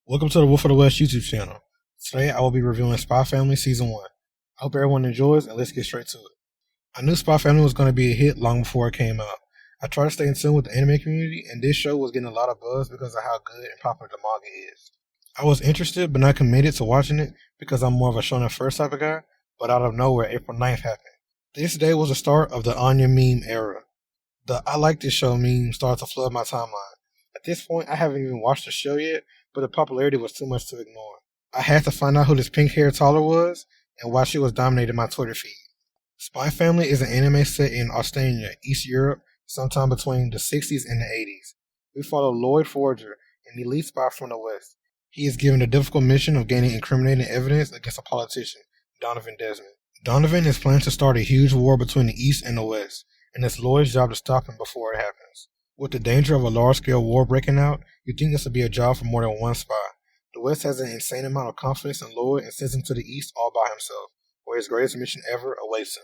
Welcome to the Wolf of the West YouTube channel. Today I will be reviewing SpyXFamily Season 1. I hope everyone enjoys, and let's get straight to it. I knew SpyXFamily was going to be a hit long before it came out. I try to stay in tune with the anime community, and this show was getting a lot of buzz because of how good and popular the manga is. I was interested but not committed to watching it because I'm more of a shonen first type of guy, but out of nowhere April 9th happened. This day was the start of the Anya meme era. The I like this show meme started to flood my timeline. At this point I haven't even watched the show yet, but the popularity was too much to ignore. I had to find out who this pink-haired toddler was and why she was dominating my Twitter feed. SpyXFamily is an anime set in Ostania, East Europe, sometime between the 60s and the 80s. We follow Loid Forger, an elite spy from the West. He is given the difficult mission of gaining incriminating evidence against a politician, Donovan Desmond. Donovan is planning to start a huge war between the East and the West, and it's Lloyd's job to stop him before it happens. With the danger of a large-scale war breaking out, you think this would be a job for more than one spy. The West has an insane amount of confidence in Lloyd and sends him to the East all by himself, where his greatest mission ever awaits him.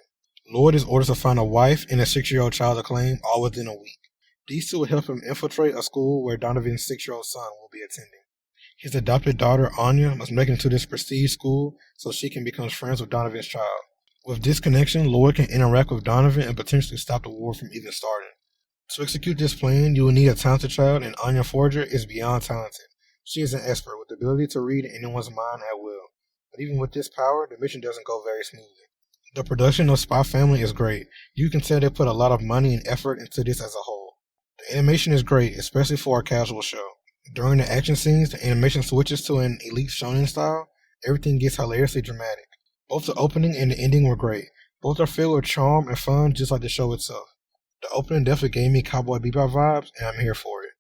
Lloyd is ordered to find a wife and a 6-year-old child to claim all within a week. These two will help him infiltrate a school where Donovan's 6-year-old son will be attending. His adopted daughter, Anya, must make it to this prestige school so she can become friends with Donovan's child. With this connection, Lloyd can interact with Donovan and potentially stop the war from even starting. To execute this plan, you will need a talented child, and Anya Forger is beyond talented. She is an expert with the ability to read anyone's mind at will. But even with this power, the mission doesn't go very smoothly. The production of SpyXFamily is great. You can tell they put a lot of money and effort into this as a whole. The animation is great, especially for a casual show. During the action scenes, the animation switches to an elite shonen style. Everything gets hilariously dramatic. Both the opening and the ending were great. Both are filled with charm and fun, just like the show itself. The opening definitely gave me Cowboy Bebop vibes, and I'm here for it.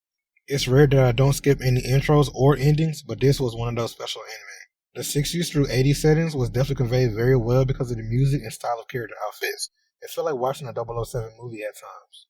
It's rare that I don't skip any intros or endings, but this was one of those special anime. The 60s through 80s settings was definitely conveyed very well because of the music and style of character outfits. It felt like watching a 007 movie at times.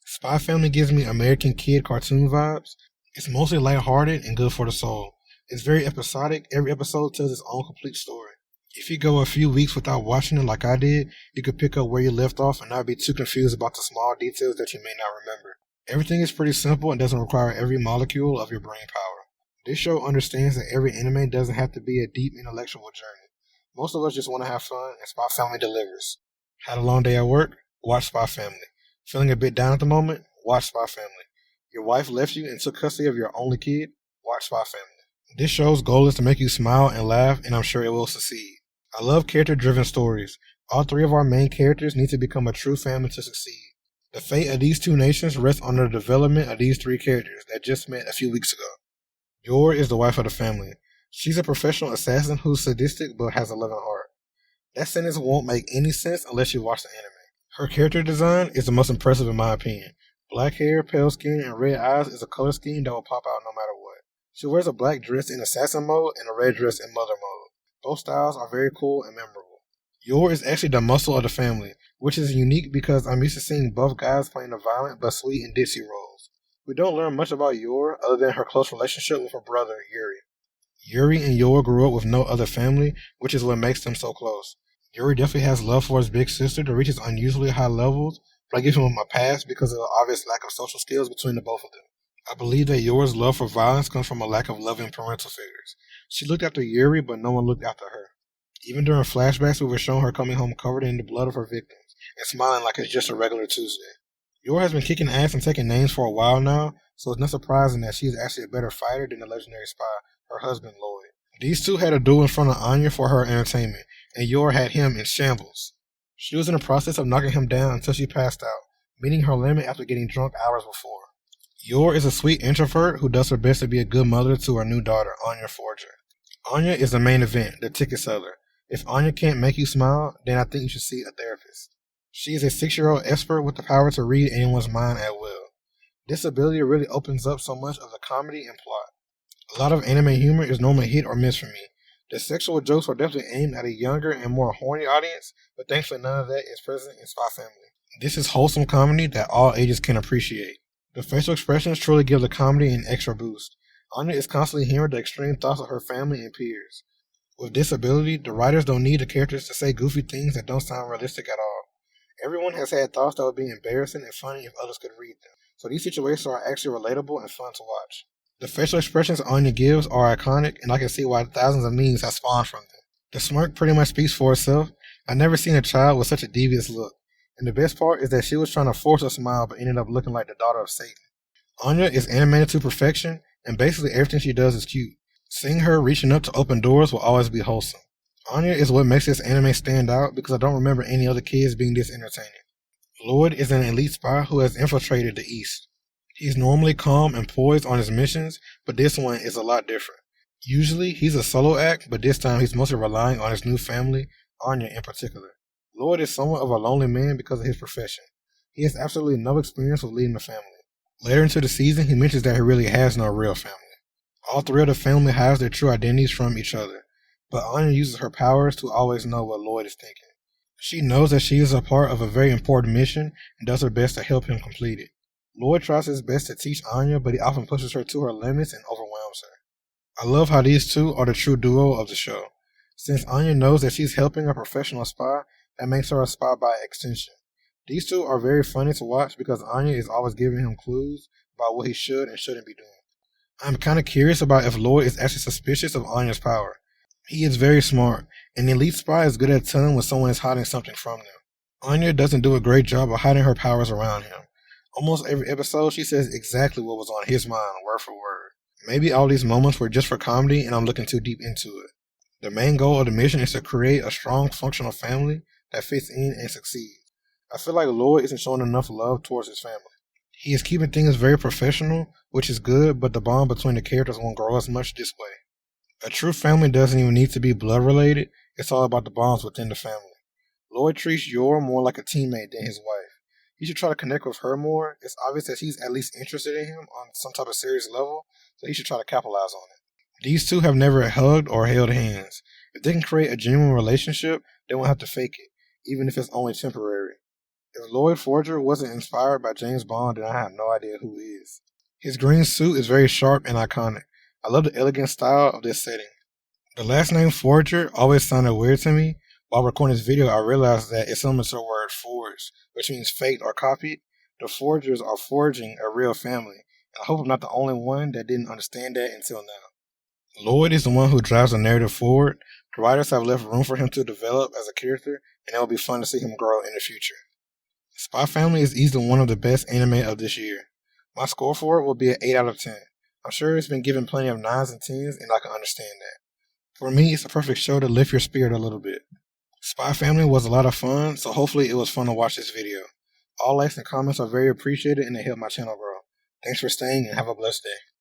SpyXFamily gives me American Kid cartoon vibes. It's mostly lighthearted and good for the soul. It's very episodic. Every episode tells its own complete story. If you go a few weeks without watching it like I did, you could pick up where you left off and not be too confused about the small details that you may not remember. Everything is pretty simple and doesn't require every molecule of your brain power. This show understands that every anime doesn't have to be a deep intellectual journey. Most of us just want to have fun, and SpyXFamily delivers. Had a long day at work? Watch SpyXFamily. Feeling a bit down at the moment? Watch SpyXFamily. Your wife left you and took custody of your only kid? Watch SpyXFamily. This show's goal is to make you smile and laugh, and I'm sure it will succeed. I love character-driven stories. All three of our main characters need to become a true family to succeed. The fate of these two nations rests on the development of these three characters that just met a few weeks ago. Yor is the wife of the family. She's a professional assassin who's sadistic but has a loving heart. That sentence won't make any sense unless you watch the anime. Her character design is the most impressive in my opinion. Black hair, pale skin, and red eyes is a color scheme that will pop out no matter what. She wears a black dress in assassin mode and a red dress in mother mode. Both styles are very cool and memorable. Yor is actually the muscle of the family, which is unique because I'm used to seeing both guys playing the violent but sweet and ditzy roles. We don't learn much about Yor other than her close relationship with her brother, Yuri. Yuri and Yor grew up with no other family, which is what makes them so close. Yuri definitely has love for his big sister that reaches unusually high levels, but I give him a pass because of the obvious lack of social skills between the both of them. I believe that Yor's love for violence comes from a lack of loving parental figures. She looked after Yuri, but no one looked after her. Even during flashbacks, we were shown her coming home covered in the blood of her victims and smiling like it's just a regular Tuesday. Yor has been kicking ass and taking names for a while now, so it's not surprising that she is actually a better fighter than the legendary spy, her husband Lloyd. These two had a duel in front of Anya for her entertainment, and Yor had him in shambles. She was in the process of knocking him down until she passed out, meeting her limit after getting drunk hours before. Yor is a sweet introvert who does her best to be a good mother to her new daughter, Anya Forger. Anya is the main event, the ticket seller. If Anya can't make you smile, then I think you should see a therapist. She is a 6-year-old expert with the power to read anyone's mind at will. This ability really opens up so much of the comedy and plot. A lot of anime humor is normally hit or miss for me. The sexual jokes are definitely aimed at a younger and more horny audience, but thankfully none of that is present in SpyXFamily. This is wholesome comedy that all ages can appreciate. The facial expressions truly give the comedy an extra boost. Anya is constantly hearing the extreme thoughts of her family and peers. With this ability, the writers don't need the characters to say goofy things that don't sound realistic at all. Everyone has had thoughts that would be embarrassing and funny if others could read them, so these situations are actually relatable and fun to watch. The facial expressions Anya gives are iconic, and I can see why thousands of memes have spawned from them. The smirk pretty much speaks for itself. I've never seen a child with such a devious look, and the best part is that she was trying to force a smile but ended up looking like the daughter of Satan. Anya is animated to perfection, and basically everything she does is cute. Seeing her reaching up to open doors will always be wholesome. Anya is what makes this anime stand out because I don't remember any other kids being this entertaining. Loid is an elite spy who has infiltrated the East. He's normally calm and poised on his missions, but this one is a lot different. Usually, he's a solo act, but this time he's mostly relying on his new family, Anya in particular. Loid is somewhat of a lonely man because of his profession. He has absolutely no experience with leading a family. Later into the season, he mentions that he really has no real family. All three of the family hides their true identities from each other, but Anya uses her powers to always know what Loid is thinking. She knows that she is a part of a very important mission and does her best to help him complete it. Loid tries his best to teach Anya, but he often pushes her to her limits and overwhelms her. I love how these two are the true duo of the show. Since Anya knows that she's helping a professional spy, that makes her a spy by extension. These two are very funny to watch because Anya is always giving him clues about what he should and shouldn't be doing. I'm kind of curious about if Loid is actually suspicious of Anya's power. He is very smart, and the elite spy is good at telling when someone is hiding something from them. Anya doesn't do a great job of hiding her powers around him. Almost every episode she says exactly what was on his mind, word for word. Maybe all these moments were just for comedy and I'm looking too deep into it. The main goal of the mission is to create a strong, functional family that fits in and succeeds. I feel like Loid isn't showing enough love towards his family. He is keeping things very professional, which is good, but the bond between the characters won't grow as much this way. A true family doesn't even need to be blood related, it's all about the bonds within the family. Loid treats Yor more like a teammate than his wife. He should try to connect with her more. It's obvious that she's at least interested in him on some type of serious level, so he should try to capitalize on it. These two have never hugged or held hands. If they can create a genuine relationship, they won't have to fake it, even if it's only temporary. If Loid Forger wasn't inspired by James Bond, then I have no idea who is. His green suit is very sharp and iconic. I love the elegant style of this setting. The last name Forger always sounded weird to me. While recording this video, I realized that it's similar to the word forged, which means faked or copied. The Forgers are forging a real family, and I hope I'm not the only one that didn't understand that until now. Loid is the one who drives the narrative forward. The writers have left room for him to develop as a character, and it will be fun to see him grow in the future. SpyXFamily is easily one of the best anime of this year. My score for it will be an 8 out of 10. I'm sure it's been given plenty of 9s and 10s, and I can understand that. For me, it's a perfect show to lift your spirit a little bit. SpyXFamily was a lot of fun, so hopefully it was fun to watch this video. All likes and comments are very appreciated and they help my channel grow. Thanks for staying and have a blessed day.